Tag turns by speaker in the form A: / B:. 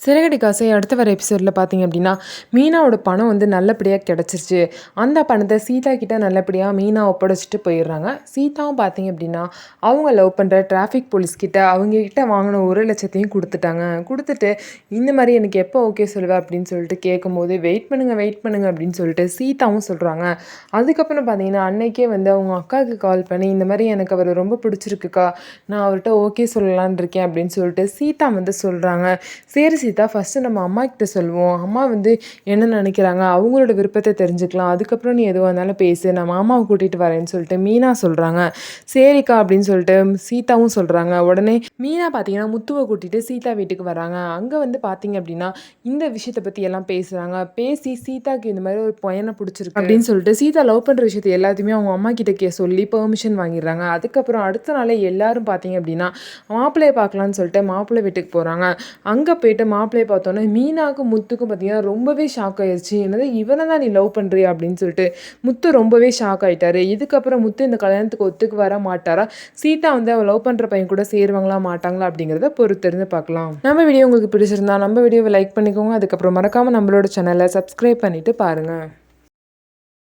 A: சிறகடிக்க ஆசை அடுத்த வர எபிசோடில் பார்த்தீங்க அப்படின்னா, மீனாவோட பணம் வந்து நல்லபடியாக கிடச்சிருச்சு. அந்த பணத்தை சீதா கிட்ட நல்லபடியாக மீனா ஒப்படைச்சிட்டு போயிடுறாங்க. சீதாவும் பார்த்தீங்க அப்படின்னா, அவங்க லவ் பண்ணுற டிராஃபிக் போலீஸ் கிட்ட அவங்கக்கிட்ட வாங்கின 1,00,000த்தையும் கொடுத்துட்டாங்க. கொடுத்துட்டு இந்த மாதிரி எனக்கு எப்போ ஓகே சொல்லுவேன் அப்படின்னு சொல்லிட்டு கேட்கும்போது, வெயிட் பண்ணுங்க வெயிட் பண்ணுங்க அப்படின்னு சொல்லிட்டு சீதாவும் சொல்கிறாங்க. அதுக்கப்புறம் பார்த்தீங்கன்னா, அன்னைக்கே வந்து அவங்க அக்காவுக்கு கால் பண்ணி, இந்த மாதிரி எனக்கு அவர் ரொம்ப பிடிச்சிருக்குக்கா, நான் அவர்கிட்ட ஓகே சொல்லலான் இருக்கேன் அப்படின்னு சொல்லிட்டு சீதா வந்து சொல்கிறாங்க. சரி சீதா, ஃபஸ்ட்டு நம்ம அம்மா கிட்ட சொல்லுவோம். அம்மா வந்து என்ன நினைக்கிறாங்க, அவங்களோட விருப்பத்தை தெரிஞ்சுக்கலாம். அதுக்கப்புறம் நீ எதுவாக இருந்தாலும் பேசு, நான் மாமாவை கூட்டிகிட்டு வரேன்னு சொல்லிட்டு மீனா சொல்கிறாங்க. சரிக்கா அப்படின்னு சொல்லிட்டு சீதாவும் சொல்கிறாங்க. உடனே மீனா பார்த்தீங்கன்னா முத்துவை கூட்டிகிட்டு சீதா வீட்டுக்கு வராங்க. அங்கே வந்து பார்த்தீங்க அப்படின்னா இந்த விஷயத்தை பற்றி எல்லாம் பேசுகிறாங்க. பேசி சீதாக்கு இந்த மாதிரி ஒரு பையனை பிடிச்சிருக்கு அப்படின்னு சொல்லிட்டு சீதா லவ் பண்ணுற விஷயத்தை எல்லாத்தையுமே அவங்க அம்மா கிட்ட சொல்லி பெர்மிஷன் வாங்கிடுறாங்க. அதுக்கப்புறம் அடுத்த நாளே எல்லாரும் பார்த்தீங்க அப்படின்னா மாப்பிள்ளையை பார்க்கலான்னு சொல்லிட்டு மாப்பிள்ளை வீட்டுக்கு போகிறாங்க. அங்கே போயிட்டு மாப்பிள்ளையை பார்த்தோன்னே மீனாவுக்கும் முத்துக்கும் பார்த்தீங்கன்னா ரொம்பவே ஷாக் ஆயிடுச்சு. என்னது இவனை தான் நீ லவ் பண்ணுறியா அப்படின்னு சொல்லிட்டு முத்து ரொம்பவே ஷாக் ஆகிட்டாரு. இதுக்கப்புறம் முத்து இந்த கல்யாணத்துக்கு ஒத்துக்கு வர மாட்டாரா, சீதா வந்து அவள் லவ் பண்ணுற பையன் கூட சேருவாங்களா மாட்டாங்களா அப்படிங்கிறத பொறுத்திருந்து பார்க்கலாம். நம்ம வீடியோ உங்களுக்கு பிடிச்சிருந்தா நம்ம வீடியோவை லைக் பண்ணிக்கோங்க. அதுக்கப்புறம் மறக்காமல் நம்மளோட சேனலை சப்ஸ்கிரைப் பண்ணிவிட்டு பாருங்கள்.